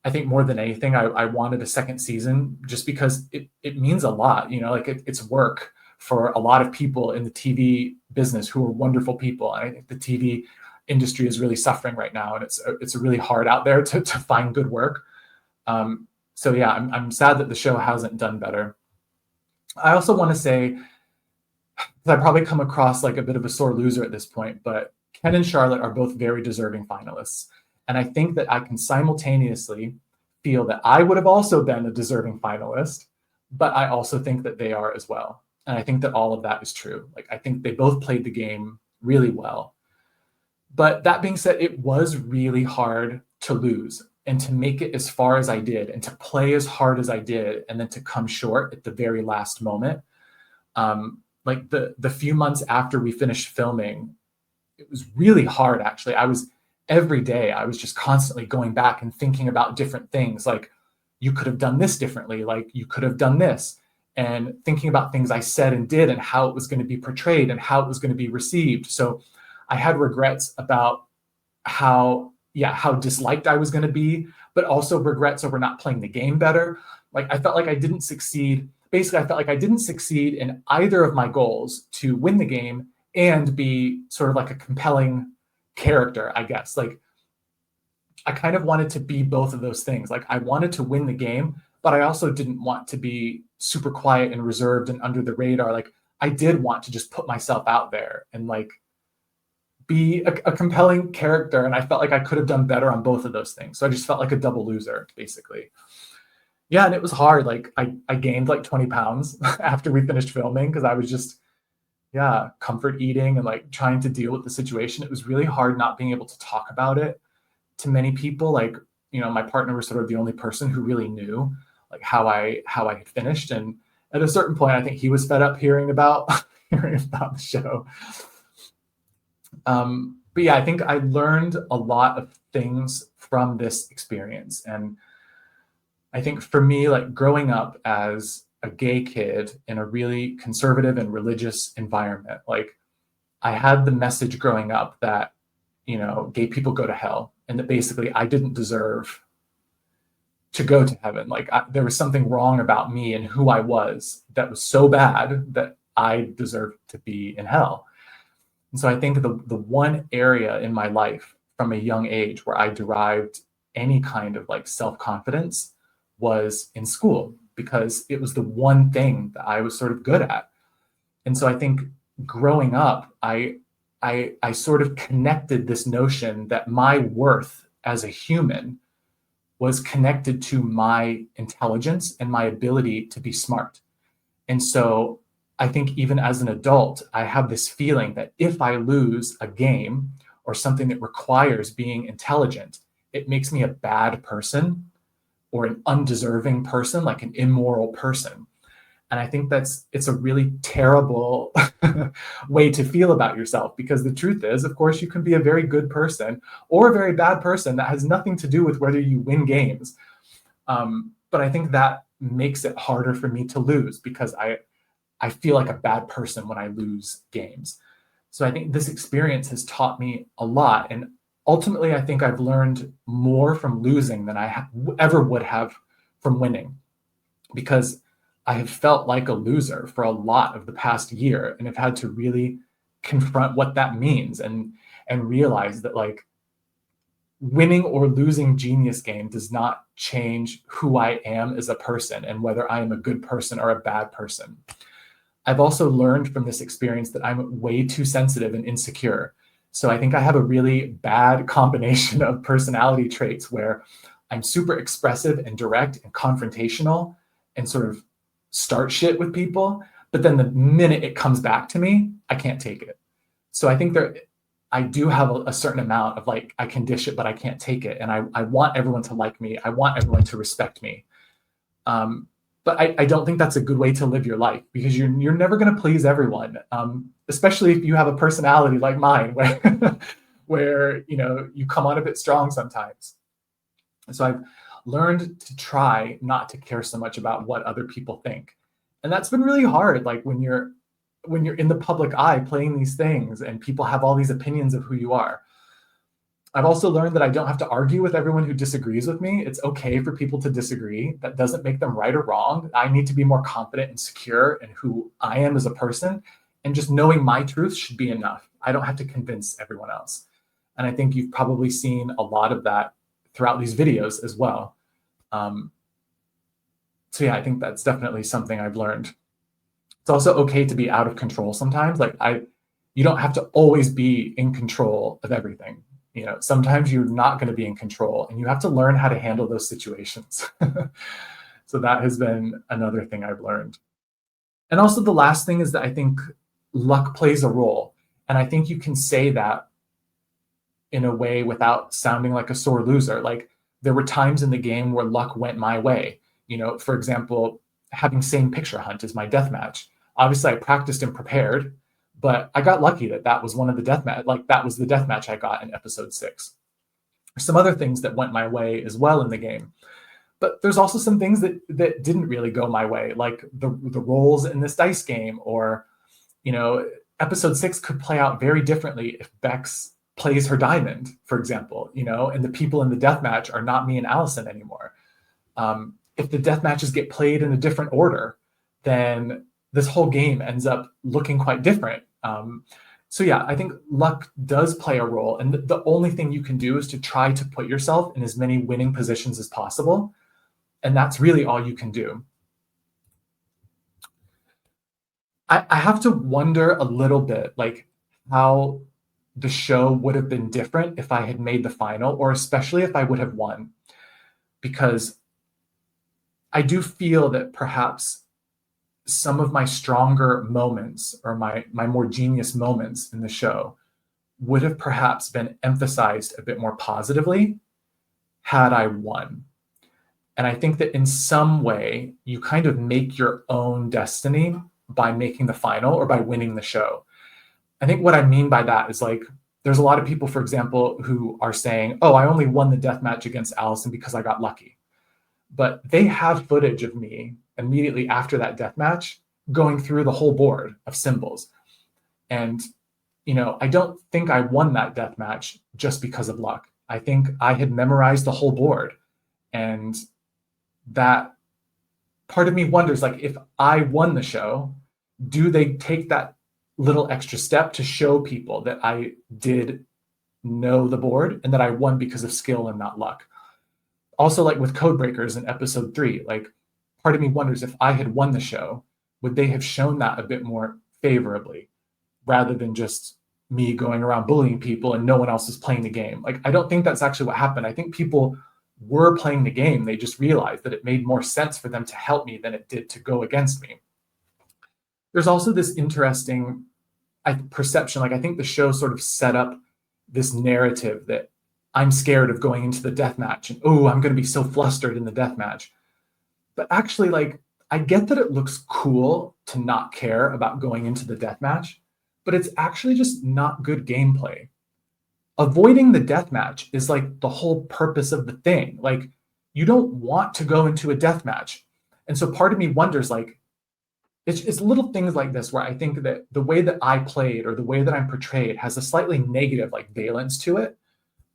I think more than anything, I wanted a second season just because it means a lot. Like, it's work for a lot of people in the TV business who are wonderful people. And I think the TV industry is really suffering right now, and it's really hard out there to find good work. I'm sad that the show hasn't done better. I also want to say, because I probably come across like a bit of a sore loser at this point, but Ken and Charlotte are both very deserving finalists. And I think that I can simultaneously feel that I would have also been a deserving finalist, but I also think that they are as well. And I think that all of that is true. Like, I think they both played the game really well. But that being said, it was really hard to lose and to make it as far as I did and to play as hard as I did and then to come short at the very last moment. Like the few months after we finished filming, it was really hard, actually. Every day, I was just constantly going back and thinking about different things. Like, you could have done this differently. Like, you could have done this. And thinking about things I said and did and how it was going to be portrayed and how it was going to be received. So I had regrets about how disliked I was going to be, but also regrets over not playing the game better. Like, I felt like I didn't succeed. Basically, I felt like I didn't succeed in either of my goals to win the game and be sort of like a compelling character, I guess. Like, I kind of wanted to be both of those things. Like, I wanted to win the game, but I also didn't want to be super quiet and reserved and under the radar. Like, I did want to just put myself out there and like be a compelling character. And I felt like I could have done better on both of those things. So I just felt like a double loser, basically. Yeah, and it was hard. Like, I gained like 20 pounds after we finished filming because I was just, comfort eating and like trying to deal with the situation. It was really hard not being able to talk about it to many people. Like, my partner was sort of the only person who really knew like how I had finished. And at a certain point, I think he was fed up hearing about the show. But yeah, I think I learned a lot of things from this experience. And I think for me, like, growing up as a gay kid in a really conservative and religious environment, like, I had the message growing up that, gay people go to hell and that basically I didn't deserve to go to heaven. Like, there was something wrong about me and who I was that was so bad that I deserved to be in hell. And so I think the one area in my life from a young age where I derived any kind of like self-confidence was in school, because it was the one thing that I was sort of good at. And so I think growing up, I sort of connected this notion that my worth as a human was connected to my intelligence and my ability to be smart. And so I think even as an adult, I have this feeling that if I lose a game or something that requires being intelligent, it makes me a bad person or an undeserving person, like an immoral person. And I think it's a really terrible way to feel about yourself, because the truth is, of course, you can be a very good person or a very bad person. That has nothing to do with whether you win games. But I think that makes it harder for me to lose, because I feel like a bad person when I lose games. So I think this experience has taught me a lot. And ultimately, I think I've learned more from losing than I ever would have from winning, because I have felt like a loser for a lot of the past year and have had to really confront what that means, and realize that like winning or losing Genius Game does not change who I am as a person and whether I am a good person or a bad person. I've also learned from this experience that I'm way too sensitive and insecure. So I think I have a really bad combination of personality traits where I'm super expressive and direct and confrontational and sort of start shit with people. But then the minute it comes back to me, I can't take it. So I think I do have a certain amount of like, I can dish it, but I can't take it. And I want everyone to like me. I want everyone to respect me. But I don't think that's a good way to live your life, because you're never going to please everyone, especially if you have a personality like mine, where you come on a bit strong sometimes. So I've learned to try not to care so much about what other people think, and that's been really hard. Like when you're in the public eye playing these things, and people have all these opinions of who you are. I've also learned that I don't have to argue with everyone who disagrees with me. It's okay for people to disagree. That doesn't make them right or wrong. I need to be more confident and secure in who I am as a person. And just knowing my truth should be enough. I don't have to convince everyone else. And I think you've probably seen a lot of that throughout these videos as well. So yeah, I think that's definitely something I've learned. It's also okay to be out of control sometimes. Like you don't have to always be in control of everything. Sometimes you're not going to be in control, and you have to learn how to handle those situations. So that has been another thing I've learned. And also the last thing is that I think luck plays a role. And I think you can say that in a way without sounding like a sore loser. Like there were times in the game where luck went my way. For example, having Same Picture Hunt as my deathmatch. Obviously I practiced and prepared, but I got lucky that was one of the deathmatch. Like that was the deathmatch I got in episode 6. There's some other things that went my way as well in the game, but there's also some things that didn't really go my way, like the rolls in this dice game, or episode 6 could play out very differently if Bex plays her diamond, for example, and the people in the deathmatch are not me and Allison anymore. If the deathmatches get played in a different order, then this whole game ends up looking quite different. So yeah, I think luck does play a role, and the only thing you can do is to try to put yourself in as many winning positions as possible, and that's really all you can do. I have to wonder a little bit, like how the show would have been different if I had made the final, or especially if I would have won, because I do feel that perhaps some of my stronger moments, or my more genius moments in the show, would have perhaps been emphasized a bit more positively had I won. And I think that in some way, you kind of make your own destiny by making the final or by winning the show. I think what I mean by that is like, there's a lot of people, for example, who are saying, oh, I only won the deathmatch against Allison because I got lucky. But they have footage of me immediately after that deathmatch going through the whole board of symbols. And, I don't think I won that deathmatch just because of luck. I think I had memorized the whole board. And that part of me wonders, like, if I won the show, do they take that little extra step to show people that I did know the board and that I won because of skill and not luck? Also, like with Codebreakers in episode 3, like part of me wonders if I had won the show, would they have shown that a bit more favorably rather than just me going around bullying people and no one else is playing the game? Like, I don't think that's actually what happened. I think people were playing the game. They just realized that it made more sense for them to help me than it did to go against me. There's also this interesting perception. Like, I think the show sort of set up this narrative that I'm scared of going into the deathmatch, and oh, I'm going to be so flustered in the deathmatch. But actually, like, I get that it looks cool to not care about going into the deathmatch, but it's actually just not good gameplay. Avoiding the deathmatch is like the whole purpose of the thing. Like, you don't want to go into a deathmatch. And so part of me wonders, like, it's little things like this where I think that the way that I played or the way that I'm portrayed has a slightly negative like valence to it.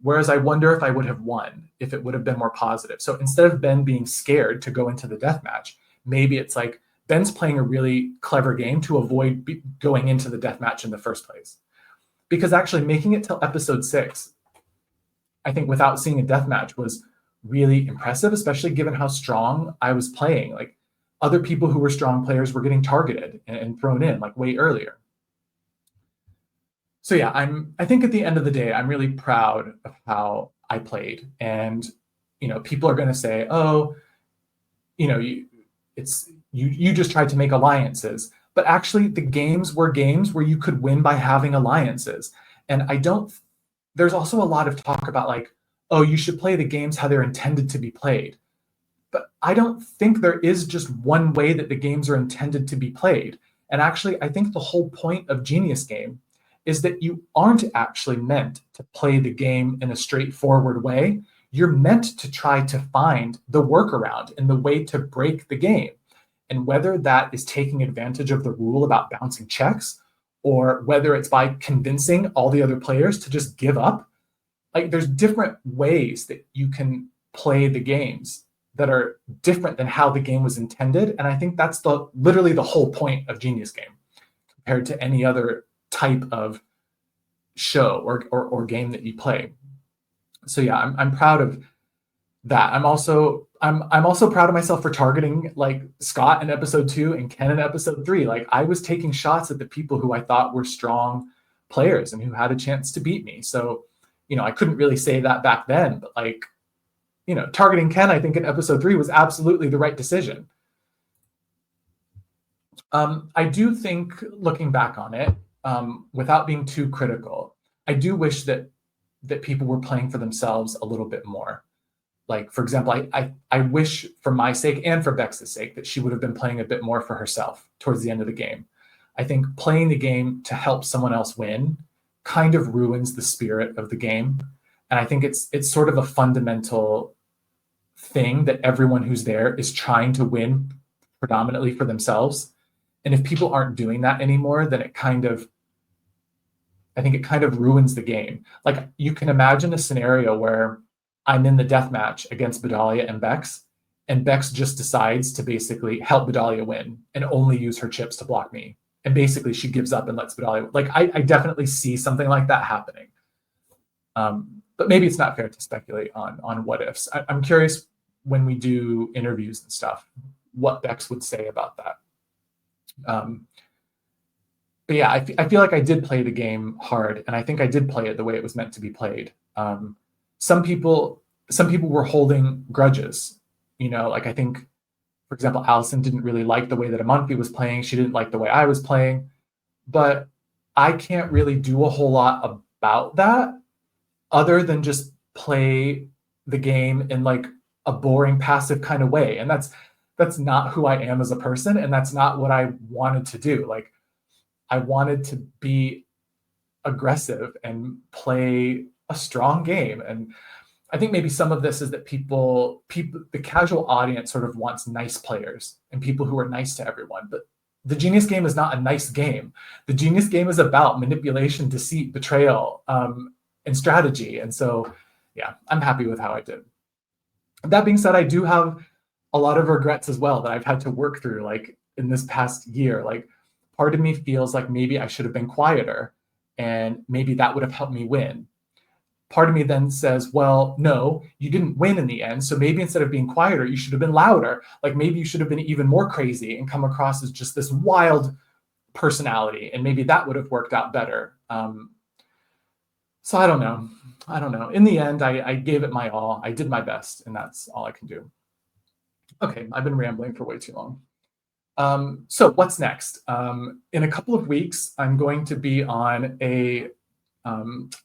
Whereas I wonder if I would have won if it would have been more positive. So instead of Ben being scared to go into the death match, maybe it's like Ben's playing a really clever game to avoid going into the death match in the first place. Because actually making it till episode 6, I think without seeing a death match was really impressive, especially given how strong I was playing. Like other people who were strong players were getting targeted and thrown in like way earlier. So yeah, I think at the end of the day, I'm really proud of how I played. And, people are going to say, oh, you just tried to make alliances. But actually the games were games where you could win by having alliances. And there's also a lot of talk about like, oh, you should play the games how they're intended to be played. But I don't think there is just one way that the games are intended to be played. And actually, I think the whole point of Genius Game is that you aren't actually meant to play the game in a straightforward way. You're meant to try to find the workaround and the way to break the game. And whether that is taking advantage of the rule about bouncing checks, or whether it's by convincing all the other players to just give up, like there's different ways that you can play the games that are different than how the game was intended. And I think that's literally the whole point of Genius Game compared to any other type of show or game that you play. So yeah, I'm proud of that. I'm also proud of myself for targeting like Scott in episode 2 and Ken in episode 3. Like I was taking shots at the people who I thought were strong players and who had a chance to beat me. So, I couldn't really say that back then, but like, targeting Ken, I think in episode 3 was absolutely the right decision. I do think looking back on it, without being too critical, I do wish that people were playing for themselves a little bit more. Like, for example, I wish for my sake and for Bex's sake that she would have been playing a bit more for herself towards the end of the game. I think playing the game to help someone else win kind of ruins the spirit of the game. And I think it's sort of a fundamental thing that everyone who's there is trying to win predominantly for themselves. And if people aren't doing that anymore, then I think it kind of ruins the game. Like you can imagine a scenario where I'm in the death match against Bedalia and Bex just decides to basically help Bedalia win and only use her chips to block me. And basically she gives up and lets Bedalia. Like I definitely see something like that happening. But maybe it's not fair to speculate on what ifs. I'm curious when we do interviews and stuff, what Bex would say about that. But yeah, I feel like I did play the game hard, and I think I did play it the way it was meant to be played. Some people were holding grudges, like I think, for example, Allison didn't really like the way that Amanfi was playing. She didn't like the way I was playing, but I can't really do a whole lot about that other than just play the game in like a boring passive kind of way. And that's not who I am as a person. And that's not what I wanted to do. Like I wanted to be aggressive and play a strong game. And I think maybe some of this is that people, the casual audience sort of wants nice players and people who are nice to everyone. But the Genius Game is not a nice game. The Genius Game is about manipulation, deceit, betrayal, and strategy. And so, yeah, I'm happy with how I did. That being said, I do have a lot of regrets as well that I've had to work through, like in this past year. Like part of me feels like maybe I should have been quieter and maybe that would have helped me win. Part of me then says, well, no, you didn't win in the end. So maybe instead of being quieter, you should have been louder. Like maybe you should have been even more crazy and come across as just this wild personality. And maybe that would have worked out better. So I don't know. In the end, I gave it my all. I did my best, and that's all I can do. Okay, I've been rambling for way too long. So what's next? In a couple of weeks, I'm going to be on a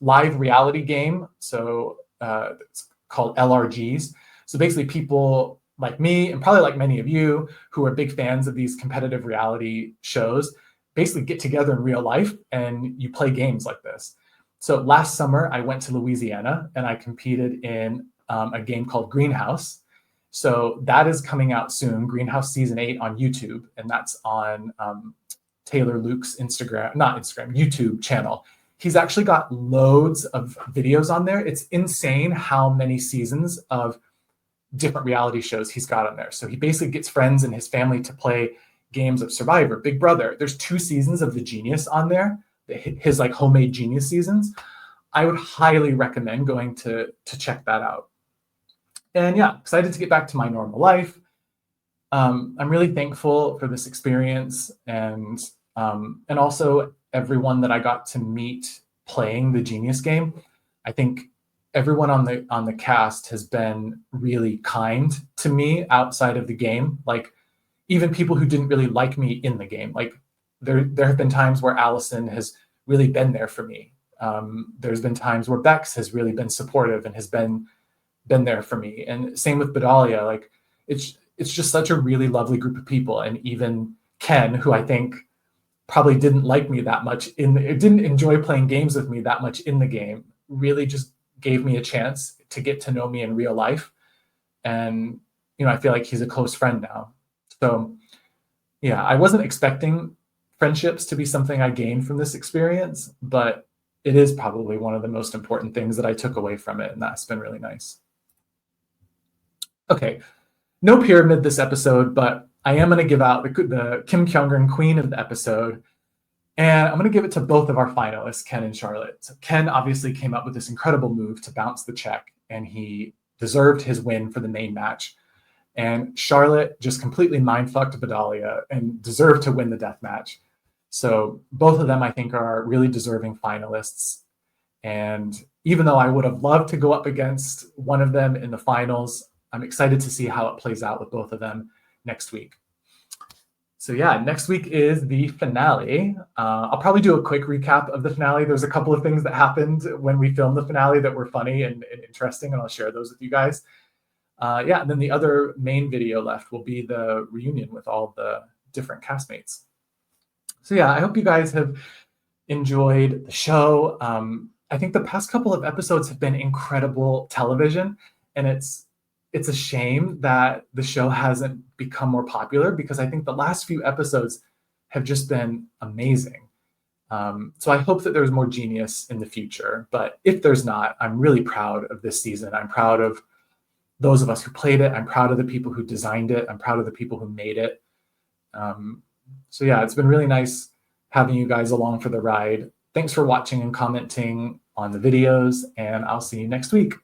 live reality game. So it's called LRGs. So basically people like me, and probably like many of you who are big fans of these competitive reality shows, basically get together in real life and you play games like this. So last summer, I went to Louisiana and I competed in a game called Greenhouse. So that is coming out soon, Greenhouse Season 8 on YouTube, and that's on Taylor Luke's YouTube channel. He's actually got loads of videos on there. It's insane how many seasons of different reality shows he's got on there. So he basically gets friends and his family to play games of Survivor, Big Brother. There's 2 seasons of The Genius on there, his like homemade Genius seasons. I would highly recommend going to check that out. And yeah, excited to get back to my normal life. I'm really thankful for this experience, and also everyone that I got to meet playing the Genius game. I think everyone on the cast has been really kind to me outside of the game. Like even people who didn't really like me in the game. Like there have been times where Allison has really been there for me. There's been times where Bex has really been supportive and has been there for me. And same with Bedalia. Like it's just such a really lovely group of people. And even Ken, who I think probably didn't like me that much didn't enjoy playing games with me that much in the game, really just gave me a chance to get to know me in real life. And, I feel like he's a close friend now. So yeah, I wasn't expecting friendships to be something I gained from this experience, but it is probably one of the most important things that I took away from it. And that's been really nice. Okay, no pyramid this episode, but I am going to give out the Kim Kyung-gun queen of the episode. And I'm going to give it to both of our finalists, Ken and Charlotte. So Ken obviously came up with this incredible move to bounce the check, and he deserved his win for the main match. And Charlotte just completely mind-fucked Bedalia and deserved to win the death match. So both of them, I think, are really deserving finalists. And even though I would have loved to go up against one of them in the finals, I'm excited to see how it plays out with both of them next week. So yeah, next week is the finale. I'll probably do a quick recap of the finale. There's a couple of things that happened when we filmed the finale that were funny and interesting, and I'll share those with you guys. Yeah, and then the other main video left will be the reunion with all the different castmates. So yeah, I hope you guys have enjoyed the show. I think the past couple of episodes have been incredible television, and it's a shame that the show hasn't become more popular, because I think the last few episodes have just been amazing. So I hope that there's more Genius in the future, but if there's not, I'm really proud of this season. I'm proud of those of us who played it. I'm proud of the people who designed it. I'm proud of the people who made it. So yeah, it's been really nice having you guys along for the ride. Thanks for watching and commenting on the videos, and I'll see you next week.